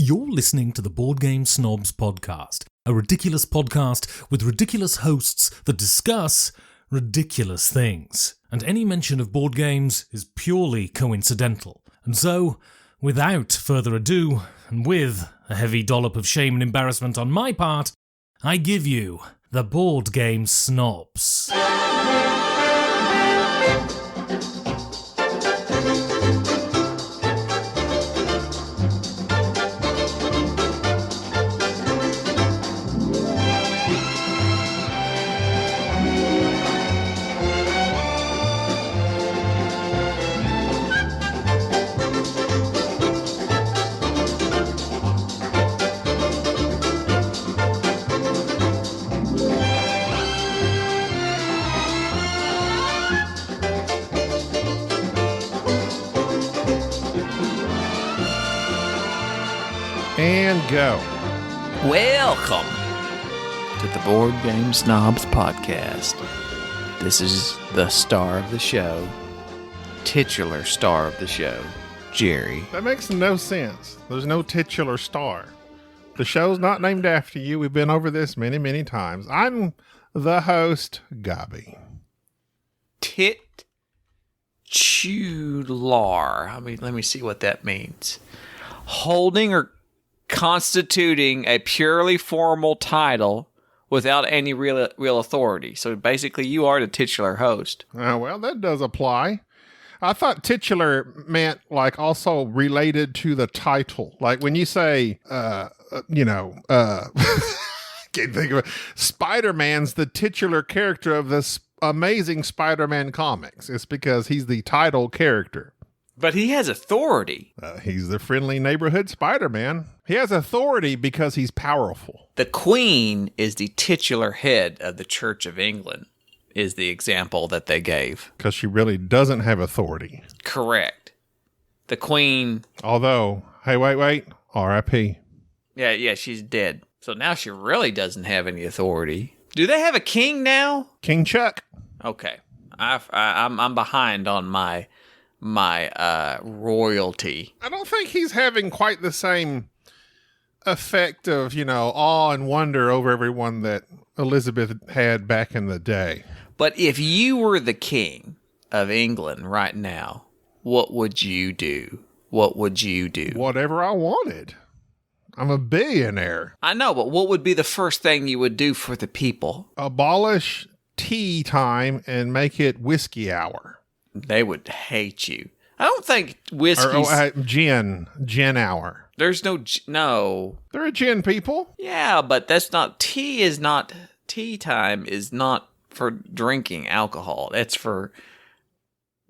You're listening to the Board Game Snobs podcast, a ridiculous podcast with ridiculous hosts that discuss ridiculous things. And any mention of board games is purely coincidental. And so, without further ado, and with a heavy dollop of shame and embarrassment on my part, I give you the Board Game Snobs. And go. Welcome to the Board Game Snobs podcast. This is the star of the show, titular star of the show, Jerry. That makes no sense. There's no titular star. The show's not named after you. We've been over this many, many times. I'm the host, Gobby. Titular. Let me see what that means. Holding or constituting a purely formal title without any real authority. So basically, you are the titular host. Well, that does apply. I thought titular meant like also related to the title. Like when you say, can't think of it. Spider-Man's the titular character of this amazing Spider-Man comics. It's because he's the title character. But he has authority. He's the friendly neighborhood Spider-Man. He has authority because he's powerful. The Queen is the titular head of the Church of England, is the example that they gave. Because she really doesn't have authority. Correct. The Queen... Although, hey, wait, R.I.P. Yeah, she's dead. So now she really doesn't have any authority. Do they have a king now? King Chuck. Okay. I'm behind on my royalty. I don't think he's having quite the same effect of, awe and wonder over everyone that Elizabeth had back in the day. But if you were the king of England right now, what would you do? Whatever I wanted. I'm a billionaire. I know, but what would be the first thing you would do for the people? Abolish tea time and make it whiskey hour. They would hate you. I don't think whiskey's... Gin hour. There's no... They're a gin people. Yeah, but that's not... Tea time is not for drinking alcohol. That's for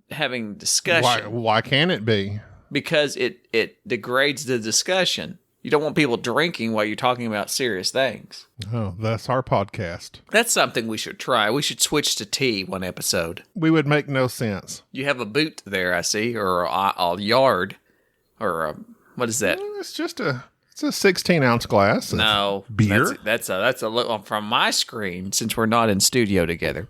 having discussion. Why can't it be? Because it degrades the discussion. You don't want people drinking while you're talking about serious things. Oh, that's our podcast. That's something we should try. We should switch to tea one episode. We would make no sense. You have a boot there, I see, or a yard, or what is that? It's just a 16-ounce glass. No, beer. That's a look from my screen. Since we're not in studio together,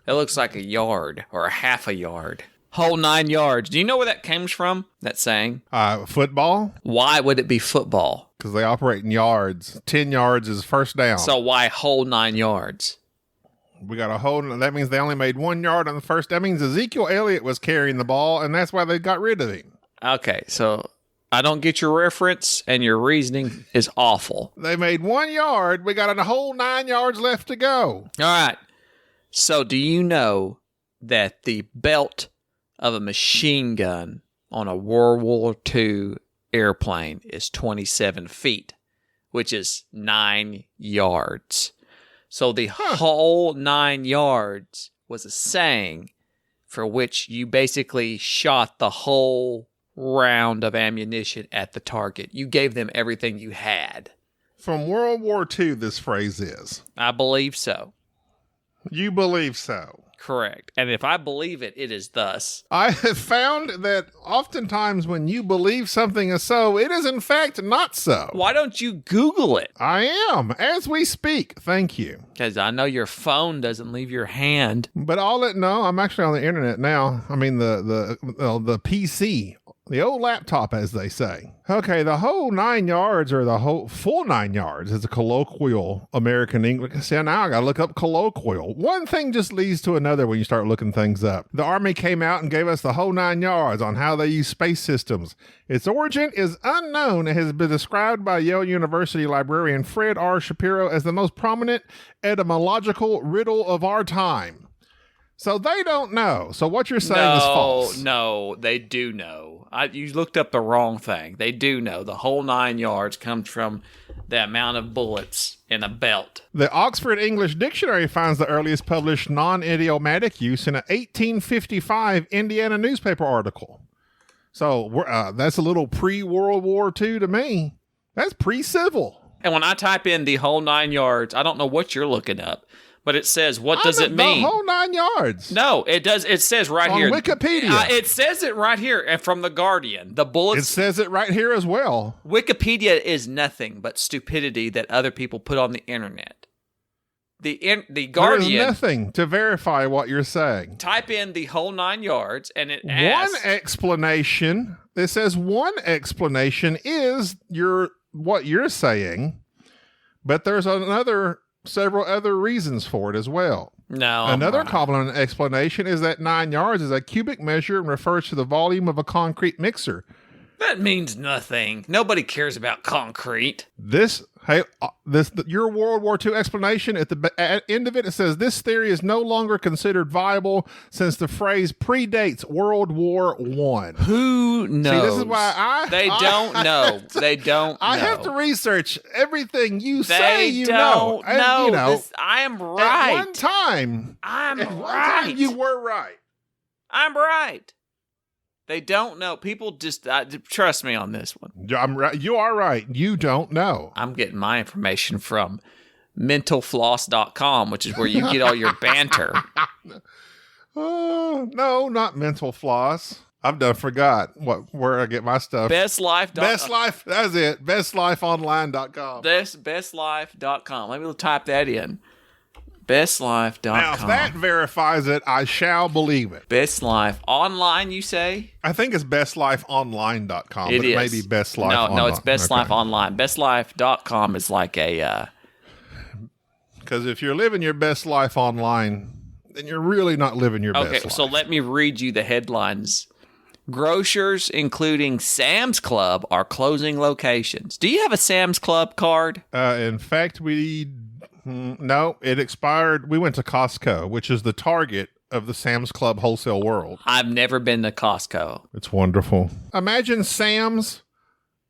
it looks like a yard or a half a yard. Whole 9 yards. Do you know where that comes from, that saying? Football. Why would it be football? Because they operate in yards. 10 yards is first down. So why whole 9 yards? We got a whole... That means they only made 1 yard on the first... That means Ezekiel Elliott was carrying the ball, and that's why they got rid of him. Okay, so I don't get your reference, and your reasoning is awful. They made 1 yard. We got a whole 9 yards left to go. All right. So do you know that the belt of a machine gun on a World War II airplane is 27 feet, which is 9 yards. So the whole 9 yards was a saying for which you basically shot the whole round of ammunition at the target. You gave them everything you had. From World War II, this phrase is. I believe so. You believe so. Correct. And if I believe it, it is thus. I have found that oftentimes when you believe something is so, it is in fact not so. Why don't you Google it? I am, as we speak. Thank you. Because I know your phone doesn't leave your hand. But I'm actually on the internet now. I mean, the PC The old laptop, as they say. Okay, the whole 9 yards, or the whole full 9 yards, is a colloquial American English. See, now I gotta look up colloquial. One thing just leads to another when you start looking things up. The Army came out and gave us the whole 9 yards on how they use space systems. Its origin is unknown and has been described by Yale University librarian Fred R. Shapiro as the most prominent etymological riddle of our time. So they don't know. So what you're saying is false. No, they do know. You looked up the wrong thing. They do know. The whole 9 yards comes from the amount of bullets in a belt. The Oxford English Dictionary finds the earliest published non-idiomatic use in an 1855 Indiana newspaper article. So that's a little pre-World War II to me. That's pre-civil. And when I type in the whole 9 yards, I don't know what you're looking up. But it says, what does it mean? The whole 9 yards. No, it does. It says right on here. On Wikipedia. It says it right here and from The Guardian. The bullets. It says it right here as well. Wikipedia is nothing but stupidity that other people put on the internet. The Guardian. There's nothing to verify what you're saying. Type in the whole 9 yards and it asks. One explanation. It says one explanation is what you're saying, but there's several other reasons for it as well. No. Another common explanation is that 9 yards is a cubic measure and refers to the volume of a concrete mixer. That means nothing. Nobody cares about concrete. Your World War II explanation, at the end of it, it says this theory is no longer considered viable since the phrase predates World War I. Who knows? See, this is why They don't know. They don't know. I have to research everything you say They don't know. I am right. At one time. I'm right. One time you were right. I'm right. They don't know. People just trust me on this one. I'm right. You are right. You don't know. I'm getting my information from mentalfloss.com, which is where you get all your banter. No, not Mental Floss. I've forgot where I get my stuff. Best Life. That's it. Bestlifeonline.com. Bestlife.com. Let me type that in. Bestlife.com. Now, if that verifies it, I shall believe it. Best Life Online, you say? I think it's bestlifeonline.com. It may be Best Life Online. No, it's Best Life Online. Bestlife.com is like a... Because if you're living your best life online, then you're really not living your best life. Okay, so let me read you the headlines. Grocers, including Sam's Club, are closing locations. Do you have a Sam's Club card? In fact, no, it expired. We went to Costco, which is the Target of the Sam's Club wholesale world. I've never been to Costco. It's wonderful. Imagine Sam's,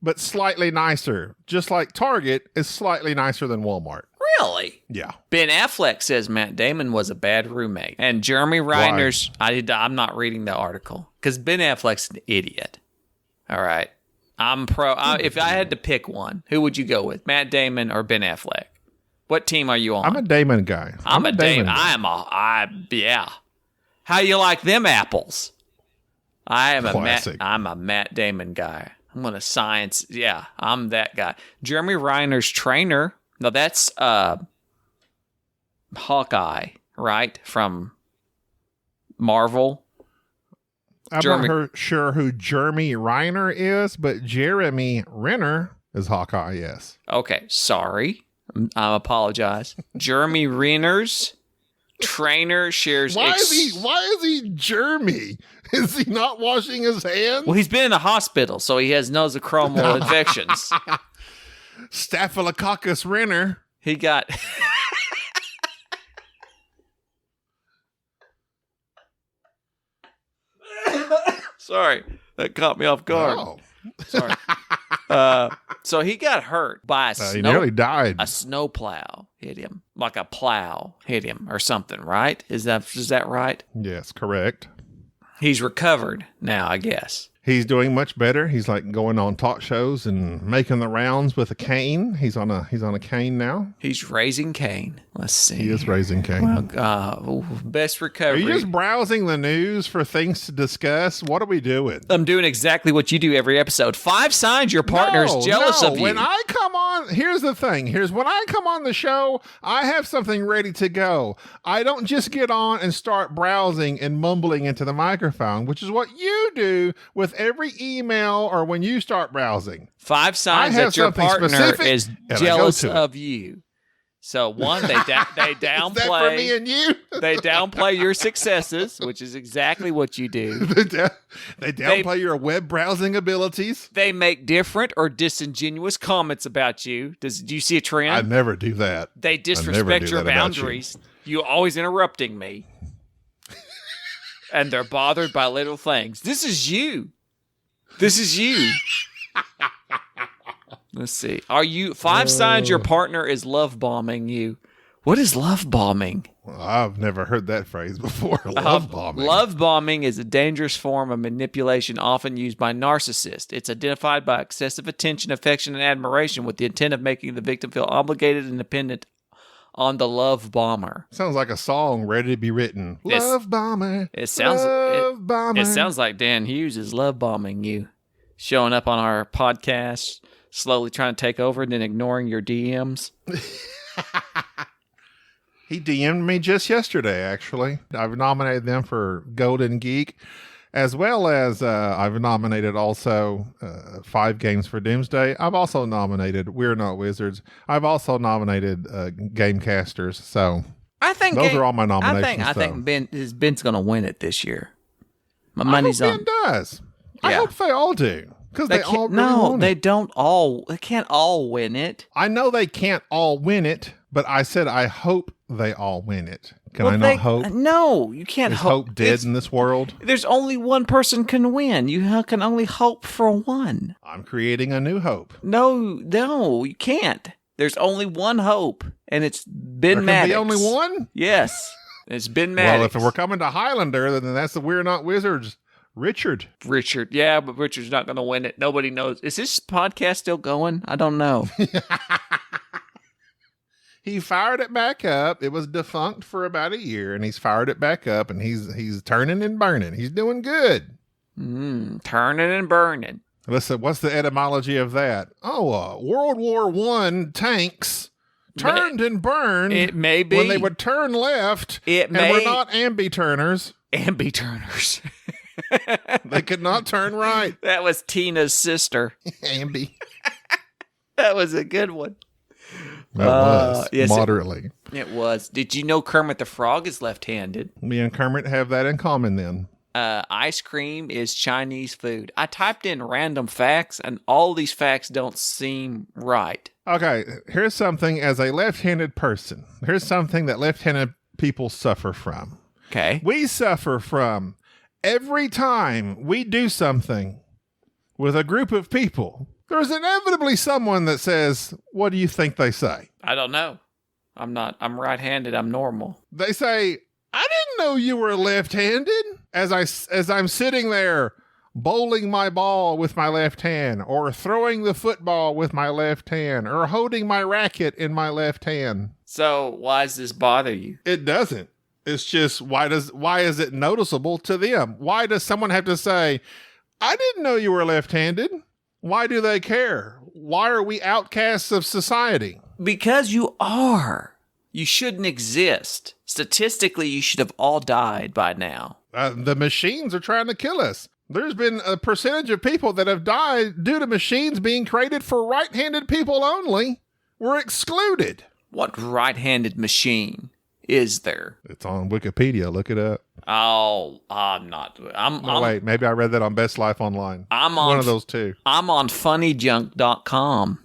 but slightly nicer. Just like Target is slightly nicer than Walmart. Really? Yeah. Ben Affleck says Matt Damon was a bad roommate. And Jeremy Reiner's... I'm not reading the article. Because Ben Affleck's an idiot. All right. If I had to pick one, who would you go with? Matt Damon or Ben Affleck? What team are you on? I'm a Damon guy. I'm a Damon guy. Yeah. How you like them apples? I'm a Matt Damon guy. I'm going to science. Yeah, I'm that guy. Jeremy Reiner's trainer. No, that's Hawkeye, right? From Marvel. I'm not sure who Jeremy Renner is, but Jeremy Renner is Hawkeye, yes. Okay, sorry. I apologize. Jeremy Renner's trainer shares... Why is he Jeremy? Is he not washing his hands? Well, he's been in the hospital, so he has nosocomial infections. Staphylococcus Renner. He got... Sorry, that caught me off guard. Oh. Sorry. So he got hurt by he nearly died. A snowplow hit him, like a plow hit him or something, right? Is that right? Yes, correct. He's recovered now, I guess. He's doing much better. He's like going on talk shows and making the rounds with a cane. He's on a cane now. He's raising Cain. Let's see. He is raising Cain. Well, best recovery. Are you just browsing the news for things to discuss? What are we doing? I'm doing exactly what you do every episode. 5 signs your partner is jealous of you. When I come on, here's the thing. Here's when I come on the show, I have something ready to go. I don't just get on and start browsing and mumbling into the microphone, which is what you do with every email or when you start browsing. 5 signs that your partner is jealous of you. So one, they downplay. Is that for me and you? They downplay your successes, which is exactly what you do. They downplay your web browsing abilities. They make different or disingenuous comments about you. Do you see a trend? I never do that. They disrespect your boundaries. You always interrupting me. And they're bothered by little things. This is you. This is you. Let's see. Are you 5 signs your partner is love bombing you? What is love bombing? Well, I've never heard that phrase before. Love bombing. Love bombing is a dangerous form of manipulation often used by narcissists. It's identified by excessive attention, affection, and admiration with the intent of making the victim feel obligated and dependent on the love bomber. Sounds like a song ready to be written. Love bomber. It sounds like Dan Hughes is love bombing you, showing up on our podcast, slowly trying to take over and then ignoring your DMs. He DM'd me just yesterday, actually. I've nominated them for Golden Geek, as well as I've nominated also 5 Games for Doomsday. I've also nominated We're Not Wizards. I've also nominated Gamecasters. So I think those are all my nominations. I think Ben's going to win it this year. My money's on. Ben does. Yeah. I hope they all do. Because they all really want they it. don't all. They can't all win it. I know they can't all win it, but I said I hope they all win it. Can I not hope? No, you can't hope. Is hope dead in this world? There's only one person can win. You can only hope for one. I'm creating a new hope. No, you can't. There's only one hope, and it's Ben Maddox. The only one? Yes, it's Ben Maddox. Well, if we're coming to Highlander, then that's the We're Not Wizards. Richard, yeah, but Richard's not going to win it. Nobody knows. Is this podcast still going? I don't know. He fired it back up. It was defunct for about a year, and he's fired it back up, and he's turning and burning. He's doing good. Turning and burning. Listen, what's the etymology of that? Oh, World War I tanks turned and burned. It may be. When they would turn left, and we're not ambi-turners. Ambi-turners. They could not turn right. That was Tina's sister. Ambi. That was a good one. That was. Yes, moderately. It was. Did you know Kermit the Frog is left-handed? Me and Kermit have that in common then. Ice cream is Chinese food. I typed in random facts, and all these facts don't seem right. Okay, here's something as a left-handed person. Here's something that left-handed people suffer from. Okay. We suffer from every time we do something with a group of people, there's inevitably someone that says, what do you think they say? I don't know. I'm right-handed. I'm normal. They say, I didn't know you were left-handed. As I'm sitting there bowling my ball with my left hand, or throwing the football with my left hand, or holding my racket in my left hand. So why does this bother you? It doesn't. It's just, why is it noticeable to them? Why does someone have to say, I didn't know you were left-handed? Why do they care? Why are we outcasts of society? Because you are. You shouldn't exist. Statistically, you should have all died by now. The machines are trying to kill us. There's been a percentage of people that have died due to machines being created for right-handed people only. We're excluded. What right-handed machine is there? It's on Wikipedia. Look it up. Oh, I'm not. Wait, maybe I read that on Best Life Online. I'm on one of those two. I'm on funnyjunk.com.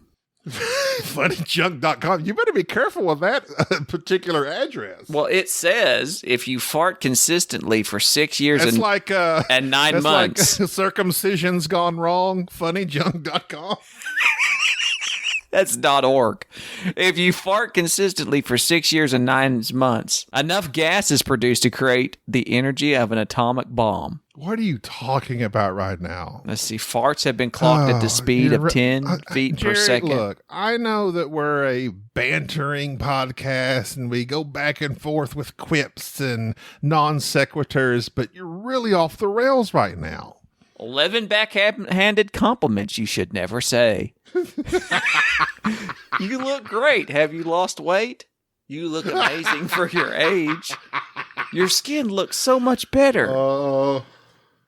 Funnyjunk.com. You better be careful with that particular address. Well, it says if you fart consistently for 6 years and 9 months. Like circumcision's gone wrong. Funnyjunk.com. That's .org. If you fart consistently for 6 years and 9 months, enough gas is produced to create the energy of an atomic bomb. What are you talking about right now? Let's see. Farts have been clocked at the speed of 10 feet Jerry, per second. Look, I know that we're a bantering podcast and we go back and forth with quips and non sequiturs, but you're really off the rails right now. 11 backhanded compliments you should never say. You look great. Have you lost weight? You look amazing for your age. Your skin looks so much better.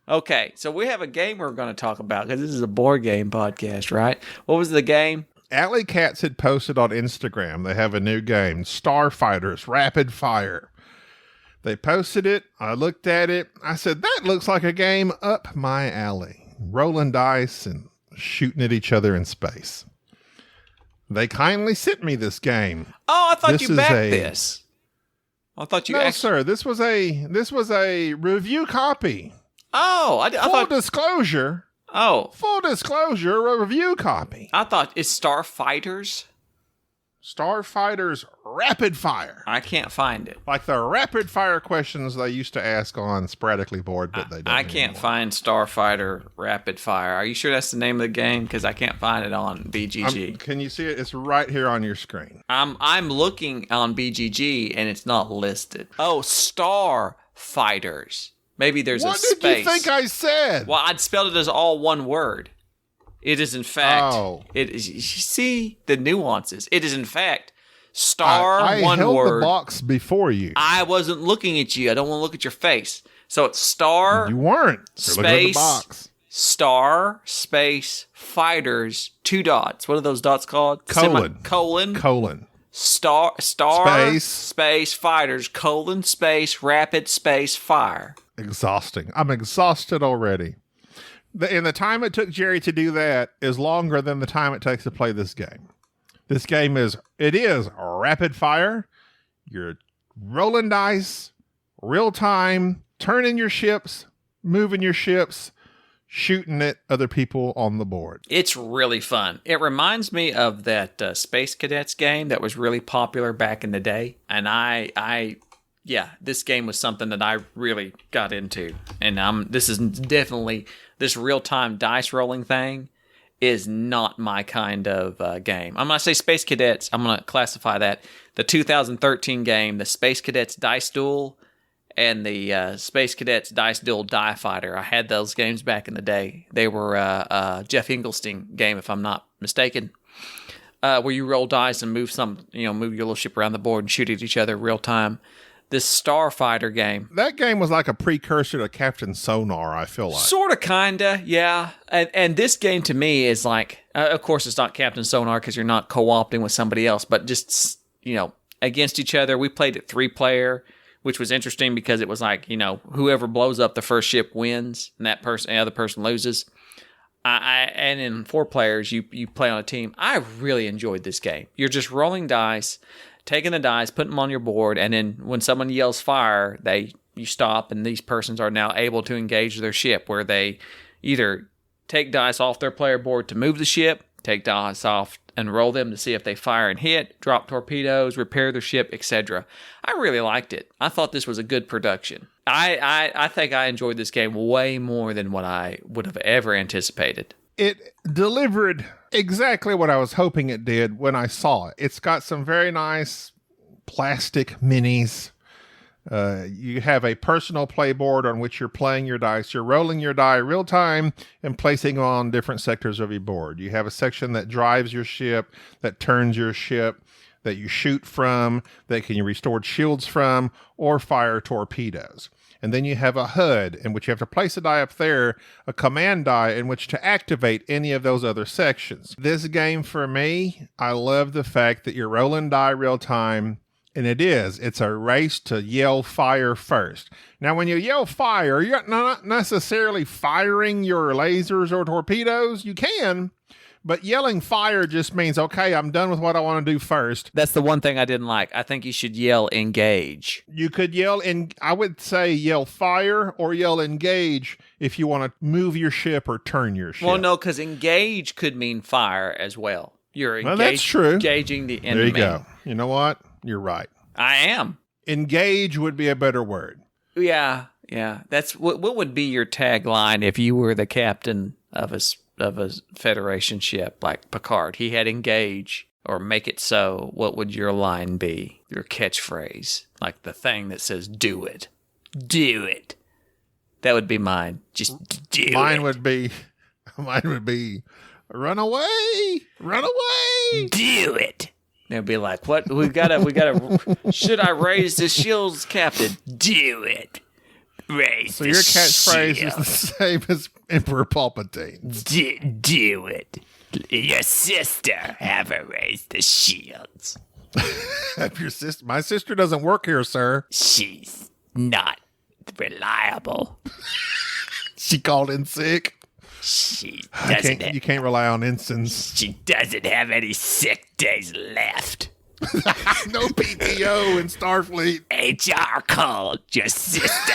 Okay, so we have a game we're going to talk about because this is a board game podcast, right? What was the game? Alley Cats had posted on Instagram. They have a new game, Starfighters Rapid Fire. They posted it. I looked at it. I said, that looks like a game up my alley. Rolling dice and shooting at each other in space. They kindly sent me this game. Oh, I thought you backed this. I thought you No, sir. This was a review copy. Oh, I full thought disclosure. Oh. Full disclosure, a review copy. I thought it's Starfighters. Starfighters Rapid Fire. I can't find it. Like the rapid fire questions they used to ask on Sporadically Board, but they don't. I can't find Starfighter Rapid Fire. Are you sure that's the name of the game? Because I can't find it on BGG. Can you see it? It's right here on your screen. I'm looking on BGG and it's not listed. Oh, Starfighters. Maybe there's a space. What did you think I said? Well, I'd spelled it as all one word. It is in fact. Oh. It is. You see the nuances. It is in fact star I one held word. the box before you. I wasn't looking at you. I don't want to look at your face. So it's star. You weren't. You're looking at the Space. box. Star space fighters 2 dots. What are those dots called? Colon. Star Space. space fighters colon space rapid space fire. Exhausting. I'm exhausted already. And the time it took Jerry to do that is longer than the time it takes to play this game. This game is rapid fire. You're rolling dice, real time, turning your ships, moving your ships, shooting at other people on the board. It's really fun. It reminds me of that Space Cadets game that was really popular back in the day. And yeah, this game was something that I really got into. And this is definitely, this real-time dice rolling thing is not my kind of game. I'm going to say Space Cadets. I'm going to classify that. The 2013 game, the Space Cadets Dice Duel, and the Space Cadets Dice Duel Die Fighter. I had those games back in the day. They were Jeff Engelstein game, if I'm not mistaken, where you roll dice and move your little ship around the board and shoot at each other real time. This Starfighter game. That game was like a precursor to Captain Sonar, I feel like. Sort of, kinda, yeah. And this game to me is like, of course it's not Captain Sonar because you're not co-opting with somebody else, but just, against each other. We played it 3-player, which was interesting because it was like, whoever blows up the first ship wins and the other person loses. And in 4 players, you play on a team. I really enjoyed this game. You're just rolling dice, taking the dice, putting them on your board, and then when someone yells fire, you stop, and these persons are now able to engage their ship, where they either take dice off their player board to move the ship, take dice off and roll them to see if they fire and hit, drop torpedoes, repair their ship, etc. I really liked it. I thought this was a good production. I think I enjoyed this game way more than what I would have ever anticipated. It delivered exactly what I was hoping it did when I saw it. It's got some very nice plastic minis. You have a personal playboard on which you're playing your dice. You're rolling your die real time and placing on different sectors of your board. You have a section that drives your ship, that turns your ship, that you shoot from, that can you restore shields from, or fire torpedoes. And then you have a HUD in which you have to place a die up there, a command die in which to activate any of those other sections. This game for me, I love the fact that you're rolling die real time, and it's a race to yell fire first. Now, when you yell fire, you're not necessarily firing your lasers or torpedoes. You can, but yelling fire just means, okay, I'm done with what I want to do first. That's the one thing I didn't like. I think you should yell engage. You could I would say yell fire or yell engage if you want to move your ship or turn your ship. Well, no, because engage could mean fire as well. You're that's true. Engaging the enemy. There you go. You know what? You're right. I am. Engage would be a better word. Yeah. That's what would be your tagline if you were the captain of a Federation ship like Picard? He had engage or make it so. What would your line be? Your catchphrase, like the thing that says "Do it, do it." That would be mine. Just do it. Mine would be, run away, run away. Do it. They'll be like, "What? We gotta. Should I raise the shields, Captain? Do it. Raise So the your catchphrase shield. is the same as Emperor Palpatine. Do it. Your sister have her raise the shields. Your sister, my sister doesn't work here, sir. She's not reliable. She called in sick. She doesn't. You can't rely on ensigns. She doesn't have any sick days left. No PTO in Starfleet. HR called your sister.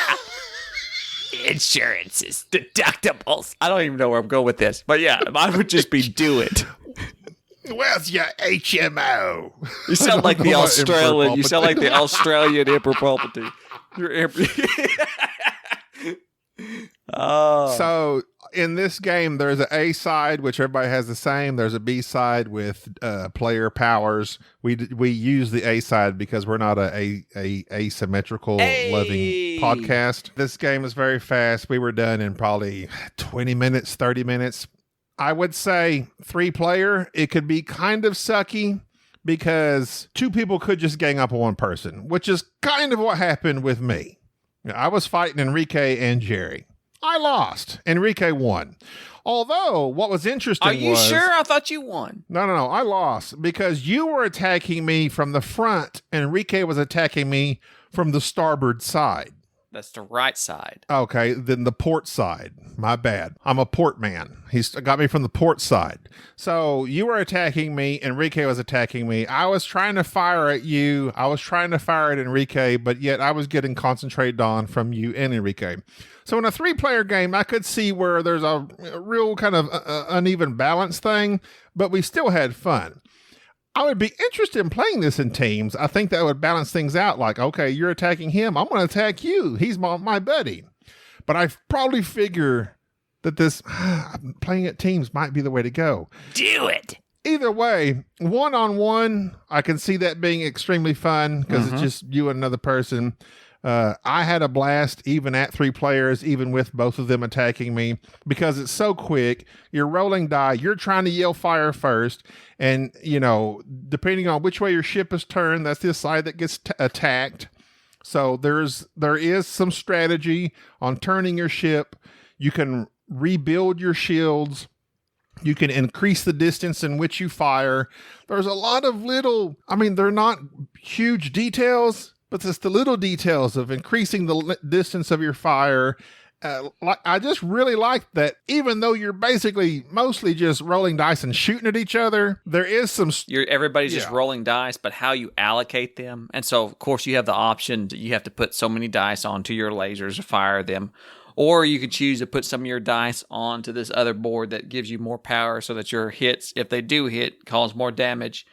Insurances, deductibles. I don't even know where I'm going with this, but yeah, mine would just be do it. Where's your HMO? You sound like the Australian. You sound like the Australian Emperor Palpatine. You're Emperor. Oh. So in this game, there's an A side, which everybody has the same. There's a B side with player powers. We use the A side because we're not a asymmetrical loving podcast. This game is very fast. We were done in probably 20 minutes, 30 minutes. I would say 3-player, it could be kind of sucky because 2 people could just gang up on one person, which is kind of what happened with me. I was fighting Enrique and Jerry. I lost. Enrique won. Although, what was interesting was... Are you sure? I thought you won. No. I lost because you were attacking me from the front. Enrique was attacking me from the starboard side. That's the right side. Okay, then the port side. My bad. I'm a port man. He's got me from the port side. So you were attacking me. Enrique was attacking me. I was trying to fire at you. I was trying to fire at Enrique, but yet I was getting concentrated on from you and Enrique. So in a 3-player game, I could see where there's a real kind of uneven balance thing, but we still had fun. I would be interested in playing this in teams. I think that would balance things out. Like, okay, you're attacking him. I'm going to attack you. He's my buddy. But I probably figure that this playing at teams might be the way to go. Do it. Either way, 1-on-1, I can see that being extremely fun because it's just you and another person. I had a blast even at 3 players, even with both of them attacking me because it's so quick. You're rolling die. You're trying to yell fire first. And, depending on which way your ship is turned, that's the side that gets attacked. So there is some strategy on turning your ship. You can rebuild your shields. You can increase the distance in which you fire. There's a lot of they're not huge details, but it's the little details of increasing the distance of your fire. I just really like that even though you're basically mostly just rolling dice and shooting at each other, there is some... Everybody's just rolling dice, but how you allocate them. And so, of course, you have the option you have to put so many dice onto your lasers to fire them. Or you could choose to put some of your dice onto this other board that gives you more power so that your hits, if they do hit, cause more damage.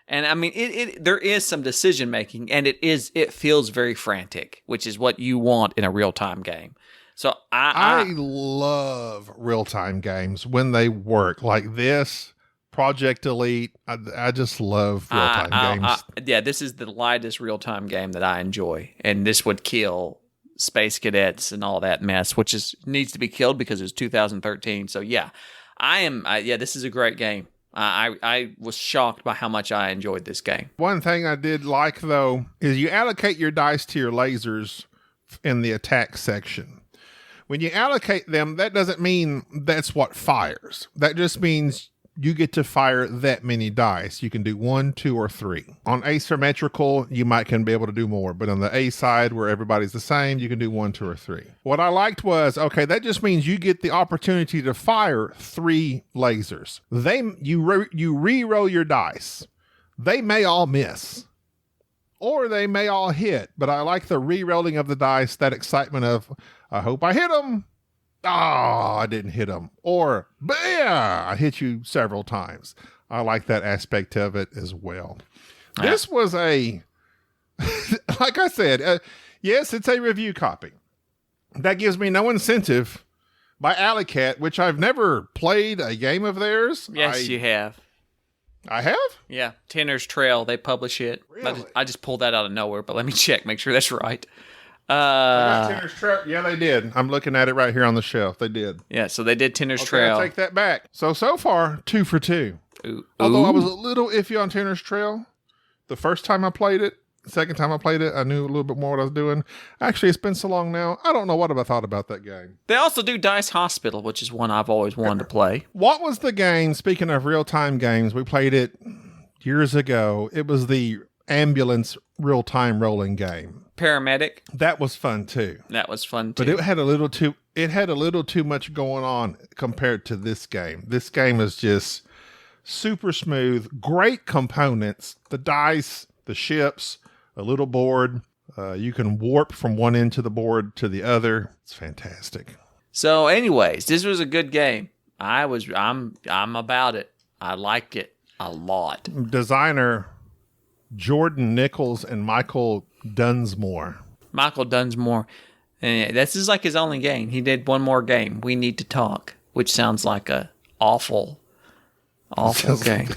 And I mean, there is some decision making, and it feels very frantic, which is what you want in a real time game. So I love real time games when they work like this. Project Elite. I just love real time games. This is the lightest real time game that I enjoy, and this would kill Space Cadets and all that mess, which needs to be killed because it's 2013. So yeah, this is a great game. I was shocked by how much I enjoyed this game. One thing I did like, though, is you allocate your dice to your lasers in the attack section. When you allocate them, that doesn't mean that's what fires. That just means you get to fire that many dice. You can do 1, 2, or 3. On asymmetrical, you can be able to do more. But on the A side, where everybody's the same, you can do 1, 2, or 3. What I liked was, okay, that just means you get the opportunity to fire 3 lasers. You re-roll your dice. They may all miss. Or they may all hit. But I like the re-rolling of the dice, that excitement of, I hope I hit them. Oh, I didn't hit him. Or, bam, I hit you several times. I like that aspect of it as well. Yeah. This was like I said, yes, it's a review copy. That gives me no incentive by Alleycat, which I've never played a game of theirs. Yes, you have. I have? Yeah, Tinner's Trail, they publish it. Really? I just pulled that out of nowhere, but let me check, make sure that's right. Tinner's Trail. Yeah, they did. I'm looking at it right here on the shelf. They did. Yeah, so they did Tinner's Trail. I'll take that back. So far, 2 for 2. Ooh. Although I was a little iffy on Tinner's Trail. the first time I played it. Second time I played it, I knew a little bit more what I was doing. Actually, it's been so long now, I don't know what I thought about that game. They also do Dice Hospital, which is one I've always wanted to play. What was the game, speaking of real-time games, we played it years ago. It was the ambulance real-time rolling game. Paramedic. That was fun, too. That was fun, too. But it had a little too much going on compared to this game. This game is just super smooth, great components, the dice, the ships, a little board. You can warp from one end to the board to the other. It's fantastic. So, anyways, this was a good game. I'm about it. I liked it a lot. Designer Jordan Nichols and Michael Dunsmore. Michael Dunsmore. And this is like his only game. He did one more game, We Need to Talk, which sounds like a awful game.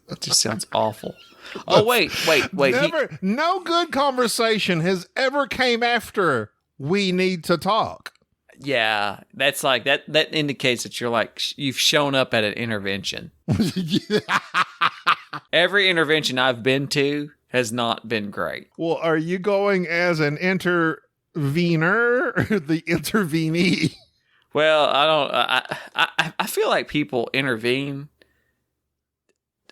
It just sounds awful. Oh, wait. No good conversation has ever came after We Need to Talk. Yeah, that's like that indicates that you've shown up at an intervention. Every intervention I've been to has not been great. Well, are you going as an intervener or the intervenee? Well, I feel like people intervene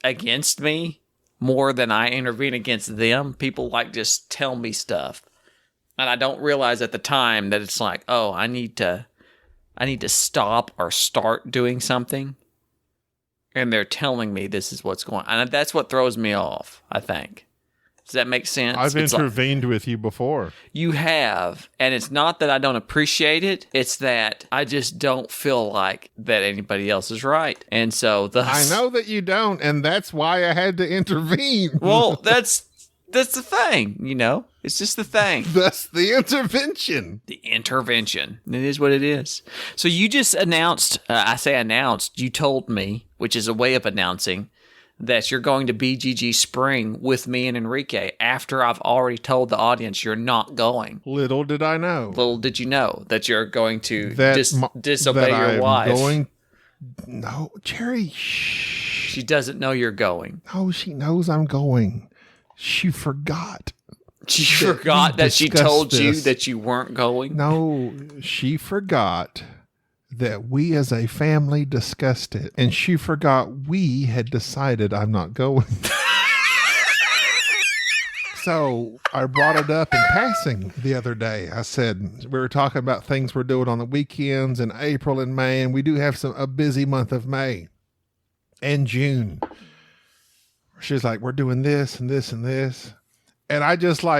against me more than I intervene against them. People just tell me stuff. And I don't realize at the time that it's like, oh, I need to stop or start doing something. And they're telling me this is what's going on. And that's what throws me off, I think. Does that make sense? I've intervened with you before. You have. And it's not that I don't appreciate it. It's that I just don't feel like that anybody else is right. And so I know that you don't. And that's why I had to intervene. Well, that's the thing, It's just the thing. That's the intervention. The intervention. It is what it is. So you just announced, you told me, which is a way of announcing, that you're going to BGG Spring with me and Enrique after I've already told the audience you're not going. Little did I know. Little did you know that you're going to disobey your wife. No, Jerry. Shh. She doesn't know you're going. No, she knows I'm going. She forgot. She forgot that she told you that you weren't going? No, she forgot that we as a family discussed it. And she forgot we had decided I'm not going. So I brought it up in passing the other day. I said, we were talking about things we're doing on the weekends in April and May, and we do have a busy month of May and June. She's like, we're doing this and this and this. And I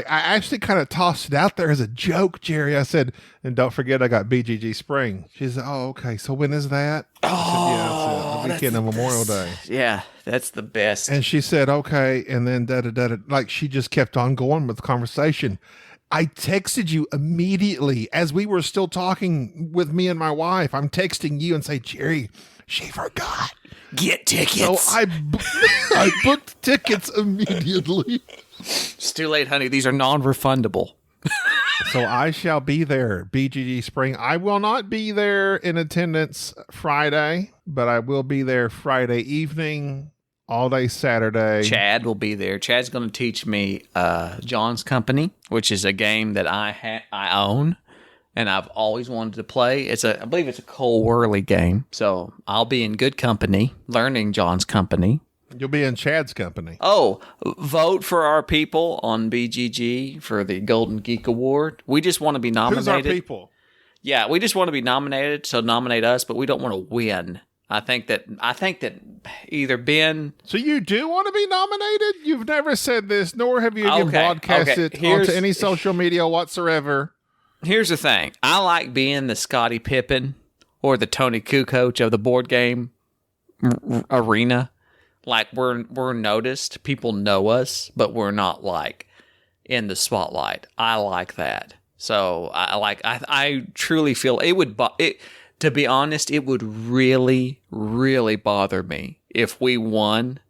actually kind of tossed it out there as a joke, Jerry. I said, and don't forget, I got BGG Spring. She said, oh, okay. So when is that? I said, the weekend of Memorial Day. Yeah, that's the best. And she said, okay. And then like she just kept on going with the conversation. I texted you immediately as we were still talking with me and my wife. I'm texting you and say, Jerry, she forgot. Get tickets. So I booked tickets immediately. It's too late, honey. These are non-refundable. So I shall be there, BGG Spring. I will not be there in attendance Friday, but I will be there Friday evening, all day Saturday. Chad will be there. Chad's going to teach me John's Company, which is a game that I own. And I've always wanted to play. I believe it's a Cole Worley game. So I'll be in good company, learning John's Company. You'll be in Chad's company. Oh, vote for our people on BGG for the Golden Geek Award. We just want to be nominated. Who's our people? Yeah, we just want to be nominated. So nominate us, but we don't want to win. I think that either Ben. So you do want to be nominated? You've never said this, nor have you even broadcast it onto any social media whatsoever. Here's the thing. I like being the Scottie Pippen or the Tony Kukoc of the board game arena. Like we're noticed. People know us, but we're not like in the spotlight. I like that. So I truly feel it would. To be honest, it would really, really bother me if we won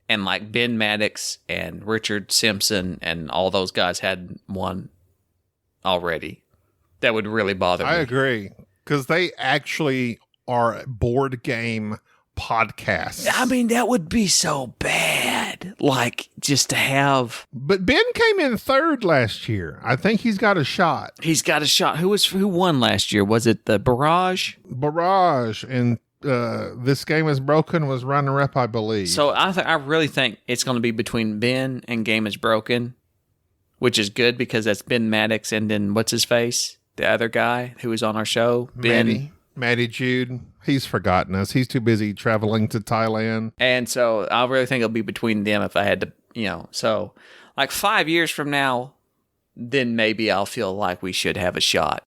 and like Ben Maddox and Richard Simpson and all those guys had won already. That would really bother me. I agree. Because they actually are board game podcasts. I mean, that would be so bad. God, like just to have. But Ben came in third last year. I think he's got a shot. He's got a shot. Who won last year? Was it the Barrage? Barrage and This Game Is Broken was runner-up, I believe. So I really think it's going to be between Ben and Game Is Broken, which is good because that's Ben Maddox and then what's his face? The other guy who was on our show. Ben. Matty Jude. He's forgotten us. He's too busy traveling to Thailand. And so I really think it'll be between them if I had to, so like 5 years from now, then maybe I'll feel like we should have a shot.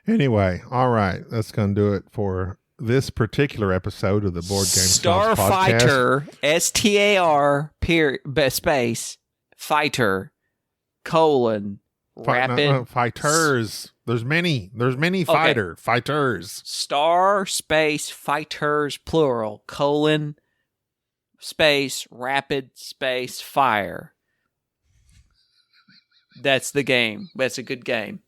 Anyway, all right. That's going to do it for this particular episode of the Board Game Snobs podcast. Starfighter, space, fighter, rapid. Fighters. There's many fighters. Star, space, fighters, plural, space, rapid, space, fire. That's the game. That's a good game.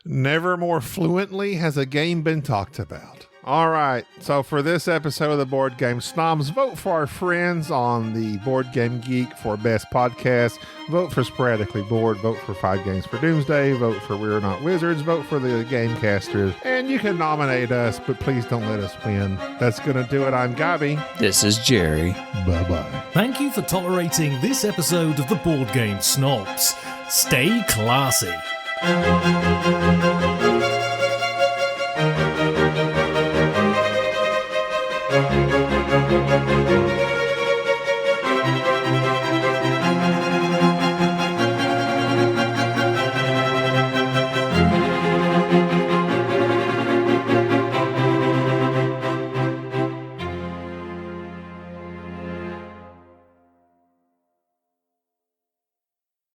Never more fluently has a game been talked about. All right. So for this episode of the Board Game Snobs, vote for our friends on the Board Game Geek for Best Podcast. Vote for Sporadically Bored. Vote for 5 Games for Doomsday. Vote for We're Not Wizards. Vote for the Gamecasters. And you can nominate us, but please don't let us win. That's going to do it. I'm Gabi. This is Jerry. Bye-bye. Thank you for tolerating this episode of the Board Game Snobs. Stay classy.